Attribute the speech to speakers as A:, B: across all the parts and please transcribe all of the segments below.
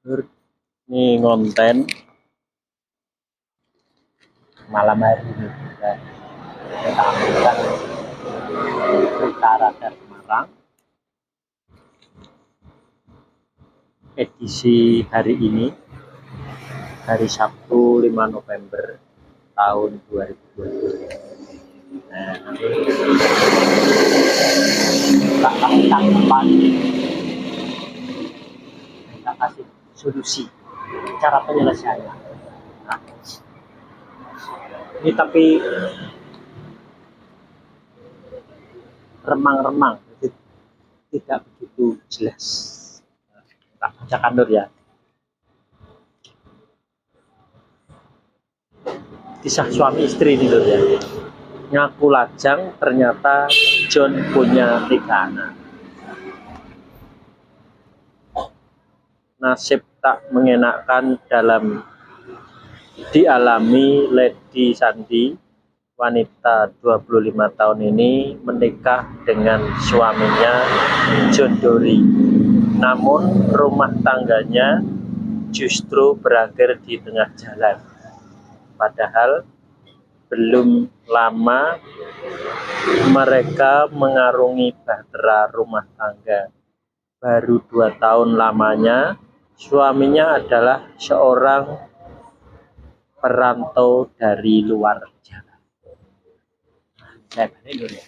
A: Ini konten malam hari ini kita tampilkan Berita Radar Semarang edisi hari ini, hari Sabtu 5 November tahun 2020. Nah, nanti kita kasih tanggapan, kita kasih solusi cara penyelesaiannya. Nah, ini tapi remang-remang, tidak begitu jelas. Tak bacakan dulu ya. Kisah suami istri ini dulu ya. Ngaku lajang, ternyata John punya 3 anak. Nasib tak mengenakan dalam dialami Lady Sandi, wanita 25 tahun ini menikah dengan suaminya John Dory. Namun rumah tangganya justru berakhir di tengah jalan. Padahal belum lama mereka mengarungi bahtera rumah tangga. Baru 2 tahun lamanya, suaminya adalah seorang perantau dari luar Jawa. Saya balik dulu ya.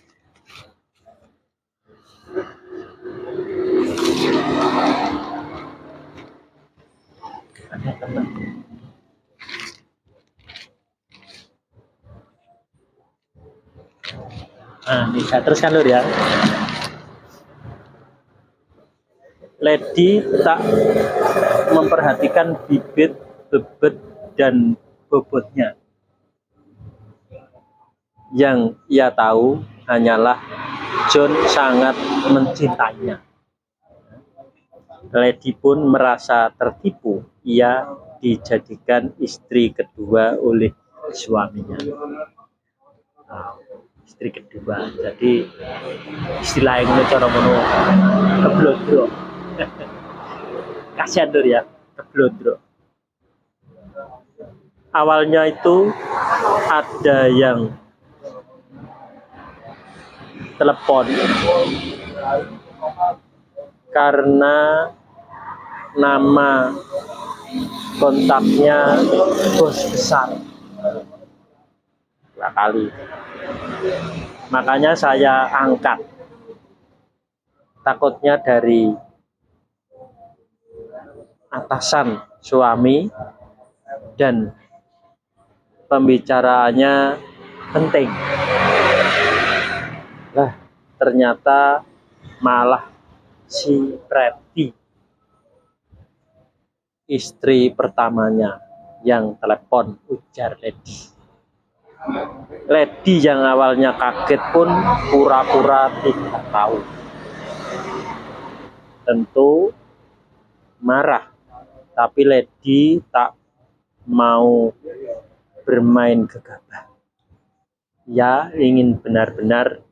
A: Ada teman. Nah, ini saya teruskan dulu ya. Lady tak memperhatikan bibit, bebet, dan bobotnya. Yang ia tahu hanyalah John sangat mencintainya. Lady pun merasa tertipu. Ia dijadikan istri kedua oleh suaminya. Istri kedua, jadi istilah yang cara mono keblodro. Kasihan dulu ya, keblodro. Awalnya itu ada yang telepon karena nama kontaknya bos besar. 2 kali. Makanya saya angkat. Takutnya dari atasan suami dan pembicaraannya penting. Lah, ternyata malah si Preti, istri pertamanya, yang telepon, ujar Lady. Lady yang awalnya kaget pun pura-pura tidak tahu. Tentu marah, tapi Lady tak mau bermain gegabah. Ia ingin benar-benar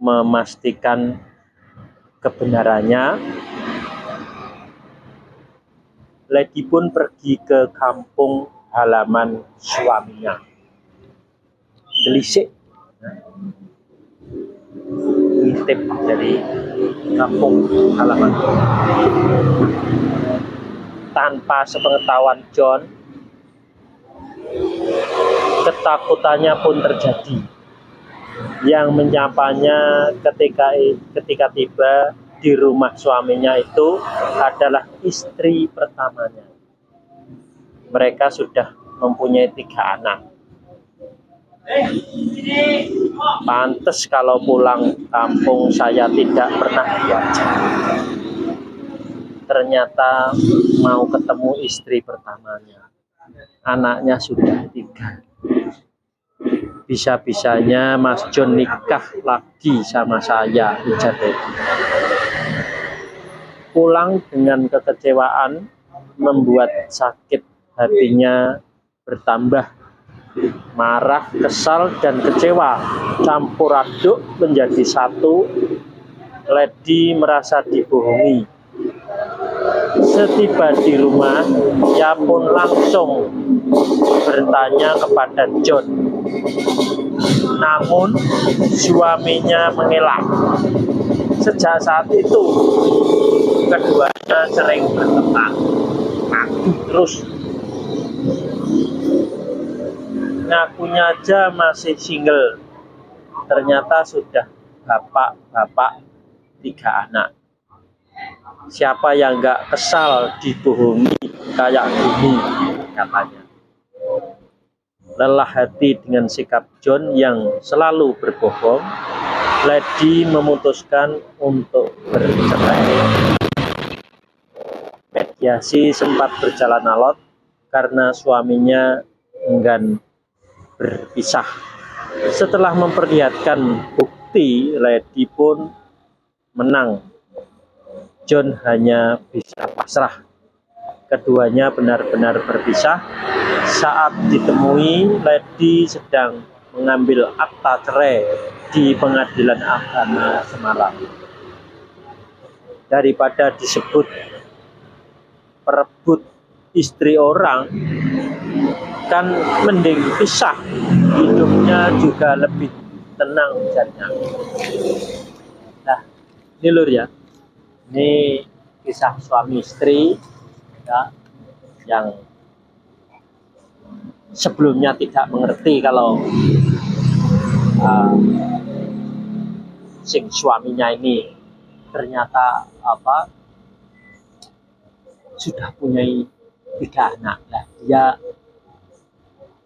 A: memastikan kebenarannya. Lady pun pergi ke kampung halaman suaminya. Delisik, ngintip dari kampung halaman. Tanpa sepengetahuan John, ketakutannya pun terjadi. Yang menyapanya ketika tiba di rumah suaminya itu adalah istri pertamanya. Mereka sudah mempunyai 3 anak. Pantes kalau pulang kampung saya tidak pernah diajak. Ternyata mau ketemu istri pertamanya. Anaknya sudah 3. Bisa-bisanya Mas John nikah lagi sama saya, ujar Lady. Pulang dengan kekecewaan membuat sakit hatinya bertambah. Marah, kesal, dan kecewa campur aduk menjadi satu. Lady merasa dibohongi. Setiba di rumah, ia pun langsung bertanya kepada John. Namun suaminya mengelak. Sejak saat itu keduanya sering bertengkar, ngaku terus. Ngakunya aja masih single, ternyata sudah bapak-bapak 3 anak. Siapa yang nggak kesal dibohongi kayak gini, katanya. Lelah hati dengan sikap John yang selalu berbohong, Lady memutuskan untuk bercerai. Mediasi sempat berjalan alot karena suaminya enggan berpisah. Setelah memperlihatkan bukti, Lady pun menang. John hanya bisa pasrah. Keduanya benar-benar berpisah. Saat ditemui, Lady sedang mengambil akta cerai di Pengadilan Agama Semarang. Daripada disebut perebut istri orang, kan mending pisah, hidupnya juga lebih tenang misalnya. Nah, ini lur ya, ini kisah suami istri ya, yang sebelumnya tidak mengerti kalau sing suaminya ini ternyata sudah punya 3 anak. Nah, dia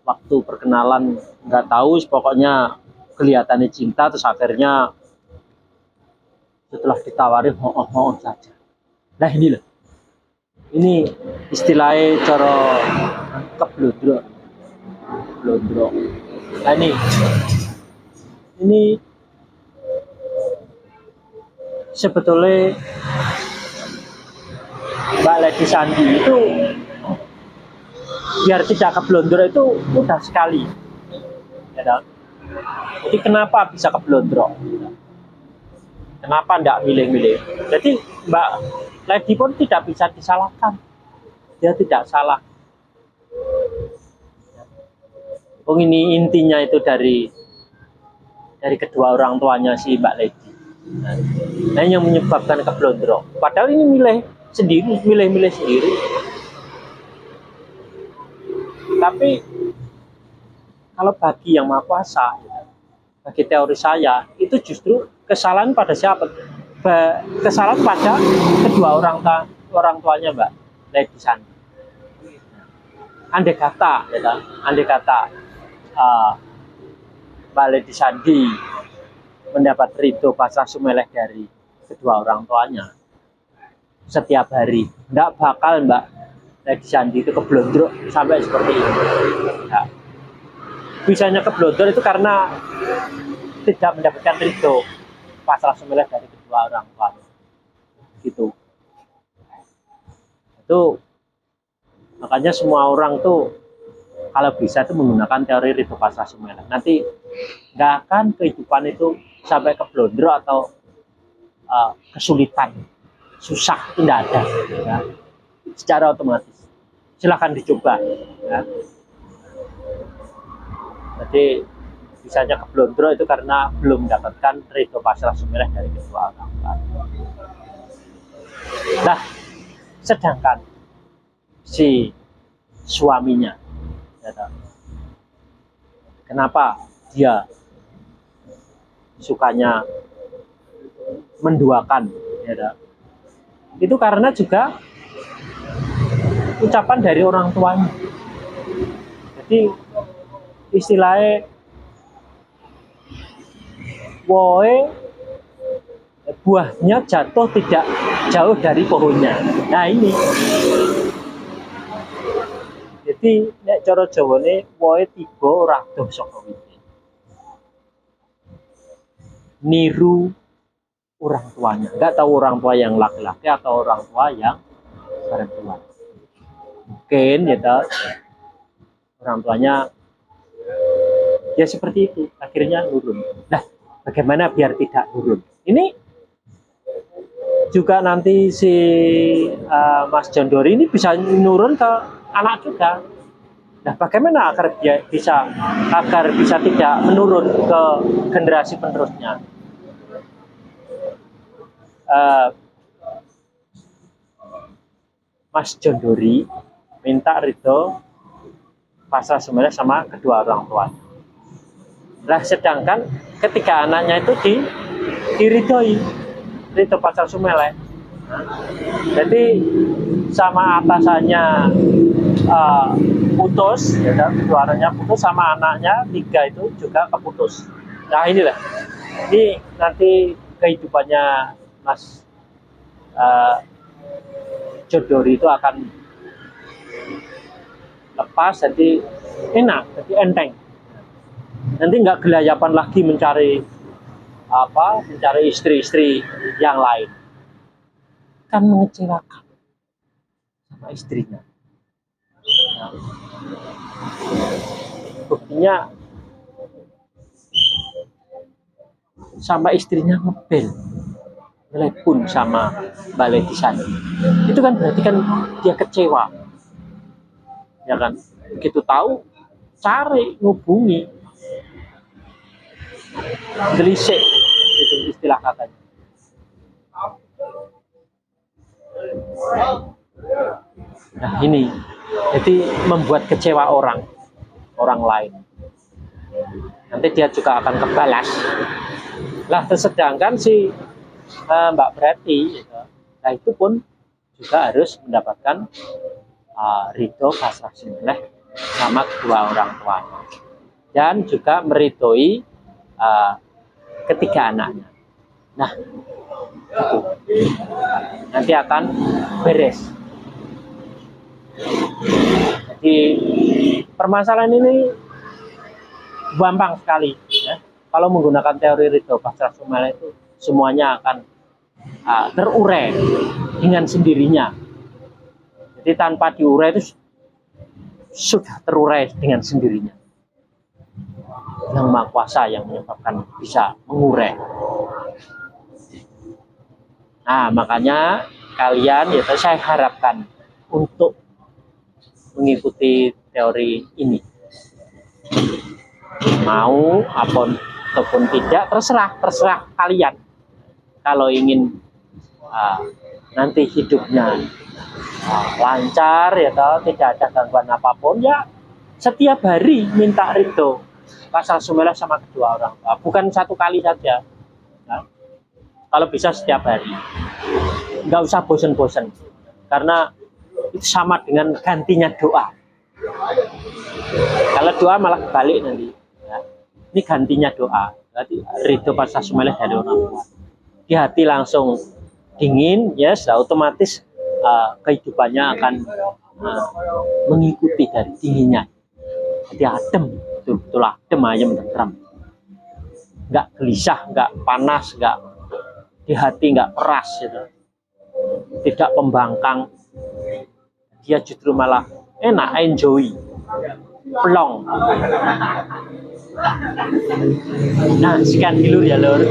A: waktu perkenalan nggak tahu, pokoknya kelihatannya cinta, terus akhirnya setelah ditawari oh saja. Nah ini loh, ini istilahnya cara keblodrok. Nah ini sebetulnya Mbak Lady Sandi itu biar tidak keblondro itu mudah sekali, ya dong? Jadi kenapa bisa keblondro? Kenapa tidak milih-milih? Jadi Mbak Lady pun tidak bisa disalahkan, dia tidak salah. Ini intinya itu dari kedua orang tuanya si Mbak Lady. Nah, yang menyebabkan keblondro. Padahal ini milih sendiri. Tapi kalau bagi yang Maha Kuasa, bagi teori saya, itu justru kesalahan pada siapa? Kesalahan pada kedua orang tuanya Mbak Lady Sandi. Andai kata Mbak Lady Sandi mendapat ridho pasrah sumeleh dari kedua orang tuanya setiap hari, tidak bakal Mbak Lady Sandi itu keblondro sampai seperti ini. Nah, bisanya keblondro itu karena tidak mendapatkan ridho pasrah sumeleh dari kedua orang tuanya, gitu. Itu makanya semua orang tuh kalau bisa itu menggunakan teori ridho pasrah sumeleh. Nanti nggak akan kehidupan itu sampai keblondro atau kesulitan, susah, tidak ada ya. Secara otomatis. Silahkan dicoba ya. Jadi bisanya keblondro itu karena belum mendapatkan ridho pasrah sumeleh dari kedua orang tua. Nah, sedangkan si suaminya, ya, kenapa dia sukanya menduakan, ya, itu karena juga ucapan dari orang tuanya. Jadi istilahnya woe buahnya jatuh tidak jauh dari pohonnya. Nah ini jadi nek cara Jawane woe tiba ora doh saka wite. Niru orang tuanya, nggak tahu orang tua yang laki-laki atau orang tua yang perempuan. Mungkin ya orang tuanya ya seperti itu, akhirnya nurun. Nah, bagaimana biar tidak nurun? Ini juga nanti si Mas Jondori ini bisa nurun ke anak juga. Nah, bagaimana agar bisa tidak menurun ke generasi penerusnya? Mas Jondori minta ridho pasrah semuanya sama kedua orang tua. Nah, sedangkan ketiga anaknya itu diridhoi ridho pasrah sumeleh. Jadi sama atasannya putus, ya kan? Kedua anaknya putus, sama anaknya 3 itu juga keputus. Nah, inilah, ini nanti kehidupannya Mas Jondori itu akan lepas, jadi enak, jadi enteng. Nanti nggak gelayapan lagi mencari istri-istri yang lain, kan mengecewakan sama istrinya. Nah, buktinya sama istrinya ngebel, telepon sama Mbak Lady Sandi. Itu kan berarti kan dia kecewa, ya kan? Begitu tahu, cari, ngubungi, delisik, itu istilah katanya. Nah, ini jadi membuat kecewa orang lain. Nanti dia juga akan kebalas. Lah, sedangkan si Mbak Preti, gitu, nah itu pun juga harus mendapatkan ridho pasrah sumeleh sama kedua orang tua, dan juga meridhoi ketiga anaknya. Nah, itu nanti akan beres. Jadi permasalahan ini gampang sekali, ya. Kalau menggunakan teori ridho pasrah sumeleh itu semuanya akan terurai dengan sendirinya. Jadi tanpa diurai itu sudah terurai dengan sendirinya. Yang Maha Kuasa yang menyebabkan bisa mengurai. Nah, makanya kalian, ya, saya harapkan untuk mengikuti teori ini. Mau ataupun tidak, terserah kalian. Kalau ingin nanti hidupnya lancar, ya toh, tidak ada gangguan apapun, ya setiap hari minta ridho pasrah sumeleh sama kedua orang tua, bukan satu kali saja, ya. Kalau bisa setiap hari, nggak usah bosen-bosen, karena itu sama dengan gantinya doa. Kalau doa malah balik nanti, ya. Ini gantinya doa, berarti ridho pasrah sumeleh dari orang tua. Di hati langsung dingin, ya, yes, otomatis kehidupannya akan mengikuti dari dinginnya. Jadi adem, betul-betul adem, ayem, tenteram, nggak gelisah, nggak panas, nggak di hati, nggak keras, gitu. Tidak pembangkang, dia justru malah enak, enjoy, plong. Nah, sekian dulu ya, Lur.